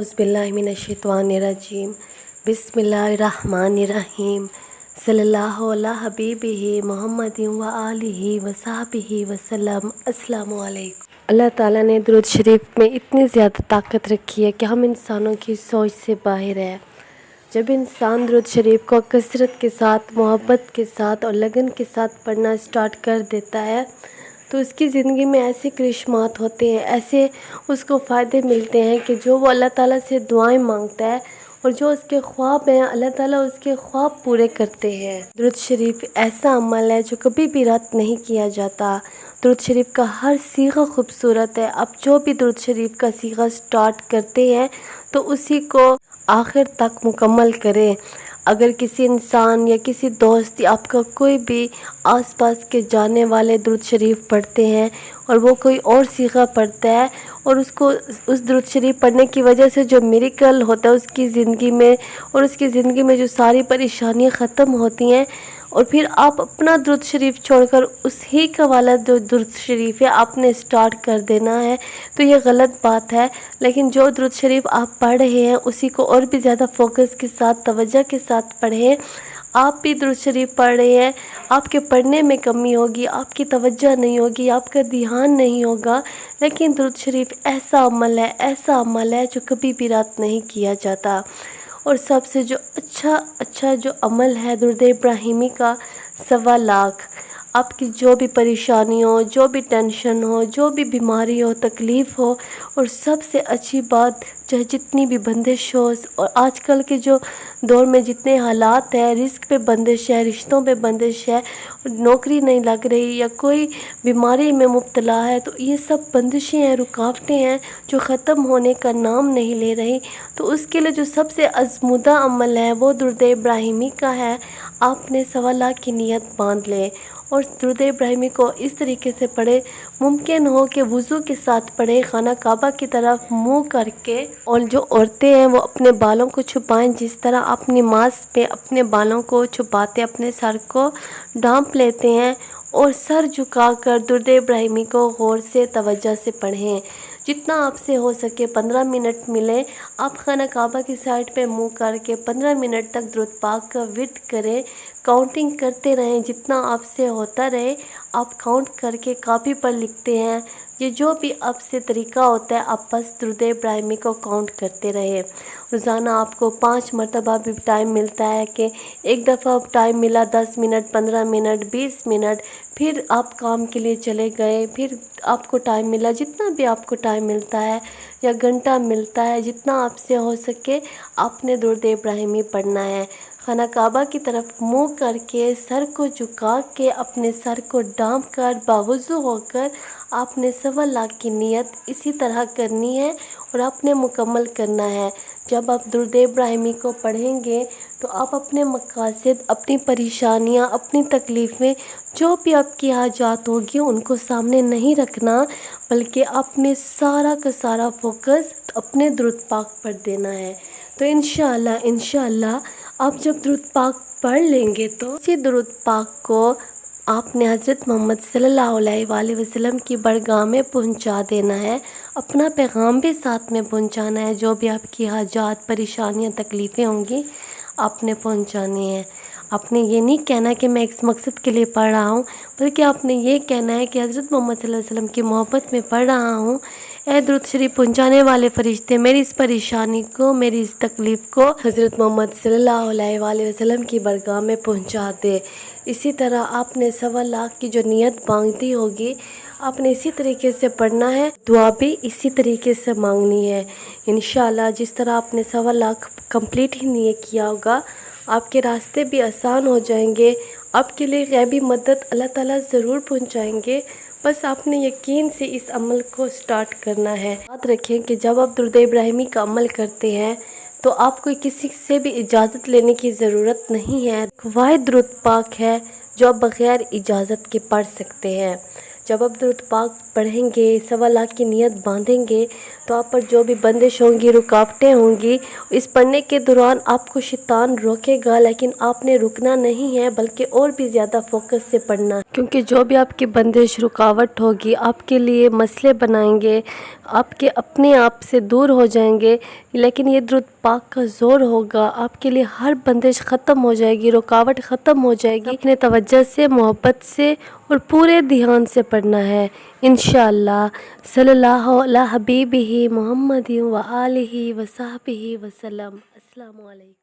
औज़ुबिल्लाहिमिनश्शैतानिर्रजीम बिस्मिल्लाहिर्रहमानिर्रहीम सल्लल्लाहु अला हबीबिही मुहम्मदिन व आलिही व सहबिही वसल्लम। अस्सलामु अलैकुम। अल्लाह ताला ने दुरूद शरीफ में इतनी ज़्यादा ताकत रखी है कि हम इंसानों की सोच से बाहर है। जब इंसान दुरूद शरीफ को कसरत के साथ, मोहब्बत के साथ और लगन के साथ पढ़ना स्टार्ट कर देता है तो उसकी ज़िंदगी में ऐसे करिश्मात होते हैं, ऐसे उसको फ़ायदे मिलते हैं कि जो वो अल्लाह ताला से दुआएं मांगता है और जो उसके ख्वाब हैं अल्लाह ताला उसके ख्वाब पूरे करते हैं। दुरूद शरीफ ऐसा अमल है जो कभी भी रद्द नहीं किया जाता। दुरूद शरीफ का हर सीगा खूबसूरत है। अब जो भी दुरूद शरीफ का सीगा स्टार्ट करते हैं तो उसी को आखिर तक मुकम्मल करें। अगर किसी इंसान या किसी दोस्त या आपका कोई भी आसपास के जाने वाले दुरूद शरीफ पढ़ते हैं और वो कोई और सीगा पढ़ता है और उसको उस दुरूद शरीफ पढ़ने की वजह से जो मिरेकल होता है उसकी ज़िंदगी में और उसकी ज़िंदगी में जो सारी परेशानियां ख़त्म होती हैं, और फिर आप अपना दुरूद शरीफ छोड़कर उसी का वाला जो दुरूद शरीफ है आपने स्टार्ट कर देना है, तो ये गलत बात है। लेकिन जो दुरूद शरीफ आप पढ़ रहे हैं उसी को और भी ज़्यादा फोकस के साथ, तवज्जो के साथ पढ़ें। आप भी दुरूद शरीफ पढ़ रहे हैं, आपके पढ़ने में कमी होगी, आपकी तवज्जो नहीं होगी, आपका ध्यान नहीं होगा, लेकिन दुरूद शरीफ ऐसा अमल है जो कभी भी रद्द नहीं किया जाता। और सबसे जो अच्छा जो अमल है दुरूद इब्राहिमी का 1.25 लाख। आपकी जो भी परेशानी हो, जो भी टेंशन हो, जो भी बीमारी हो, तकलीफ़ हो, और सबसे अच्छी बात चाहे जितनी भी बंदिश हो, और आजकल के जो दौर में जितने हालात है, रिस्क पे बंदिश है, रिश्तों पे बंदिश है, नौकरी नहीं लग रही या कोई बीमारी में मुब्तला है, तो ये सब बंदिशें हैं, रुकावटें हैं जो ख़त्म होने का नाम नहीं ले रही। तो उसके लिए जो सबसे आज़मूदा अमल है वो दुरूद इब्राहिमी का है। आपने 1.25 लाख की नियत बांध लें और दुरूद इब्राहिमी को इस तरीके से पढ़े, मुमकिन हो कि वुज़ू के साथ पढ़े, खाना काबा की तरफ मुँह करके। और जो औरतें हैं वो अपने बालों को छुपाएं, जिस तरह आप नमाज पे अपने बालों को छुपाते, अपने सर को ढांप लेते हैं, और सर झुकाकर दुरूद इब्राहिमी को गौर से, तवज्जो से पढ़ें। जितना आपसे हो सके 15 मिनट मिले, आप खाना काबा की साइड पे मुँह करके 15 मिनट तक दुरूद पाक का विर्द करें। काउंटिंग करते रहें, जितना आपसे होता रहे आप काउंट करके कापी पर लिखते हैं। ये जो भी आपसे तरीका होता है आप बस दुरूद इब्राहिमी को काउंट करते रहें। रोज़ाना आपको 5 मरतबा भी टाइम मिलता है कि एक दफ़ा टाइम मिला 10 मिनट, 15 मिनट, 20 मिनट, फिर आप काम के लिए चले गए, फिर आपको टाइम मिला, जितना भी आपको टाइम मिलता है या घंटा मिलता है, जितना आपसे हो सके आपने दुरूद इब्राहिमी पढ़ना है। खाना काबा की तरफ मुँह करके, सर को झुका के, अपने सर को ढांप कर, बावुज़ू होकर आपने 1.25 लाख की नियत इसी तरह करनी है और आपने मुकम्मल करना है। जब आप दुरूद इब्राहिमी को पढ़ेंगे तो आप अपने मकासद, अपनी परेशानियां, अपनी तकलीफ़ें, जो भी आपकी हाजात होगी उनको सामने नहीं रखना, बल्कि आपने सारा का सारा फोकस अपने दुरूद पाक पर देना है। तो इंशाअल्लाह आप जब दुरूद पाक पढ़ लेंगे तो इसी दुरूद पाक को आपने हज़रत मोहम्मद सल्लल्लाहु अलैहि वसल्लम की बरगाह में पहुंचा देना है। अपना पैगाम भी साथ में पहुंचाना है। जो भी आपकी हाजात, परेशानियां, तकलीफ़ें होंगी आपने पहुंचानी है। आपने ये नहीं कहना कि मैं इस मकसद के लिए पढ़ रहा हूँ, बल्कि आपने ये कहना है कि हज़रत मोहम्मद सल्लल्लाहु अलैहि वसल्लम की मोहब्बत में पढ़ रहा हूँ। ए दुरूद शरीफ पहुँचाने वाले फ़रिश्ते मेरी इस परेशानी को, मेरी इस तकलीफ़ को हज़रत मोहम्मद सल्लल्लाहु अलैहि वसल्लम की बरगाह में पहुँचा दे। इसी तरह आपने 1.25 लाख की जो नियत बांधी होगी आपने इसी तरीके से पढ़ना है, दुआ भी इसी तरीके से मांगनी है। इंशाअल्लाह जिस तरह आपने 1.25 लाख कंप्लीट ही नहीं किया होगा, आपके रास्ते भी आसान हो जाएंगे, आपके लिए गैबी मदद अल्लाह ताला ज़रूर पहुंचाएंगे। बस आपने यकीन से इस अमल को स्टार्ट करना है। याद रखें कि जब आप दुरूद इब्राहिमी का अमल करते हैं तो आपको किसी से भी इजाज़त लेने की ज़रूरत नहीं है। वाहिद दुरूद पाक है जो आप बग़ैर इजाज़त के पढ़ सकते हैं। جب آپ درود پاک پڑھیں گے، 1.25 کی نیت باندھیں گے تو آپ پر جو بھی بندش ہوں گی، رکاوٹیں ہوں گی، اس پڑھنے کے دوران آپ کو شیطان روکے گا، لیکن آپ نے رکنا نہیں ہے بلکہ اور بھی زیادہ فوکس سے پڑھنا ہے، کیونکہ جو بھی آپ کی بندش رکاوٹ ہوگی آپ کے لیے مسئلے بنائیں گے، آپ کے اپنے آپ سے دور ہو جائیں گے، لیکن یہ درود پاک کا زور ہوگا، آپ کے لیے ہر بندش ختم ہو جائے گی، رکاوٹ ختم ہو جائے گی۔ اپنے توجہ سے، محبت سے اور پورے دھیان سے پڑھنا ہے انشاءاللہ۔ صلی اللہ علی حبیبہ محمد و آلہ و صحبہ وسلم۔ السلام علیکم۔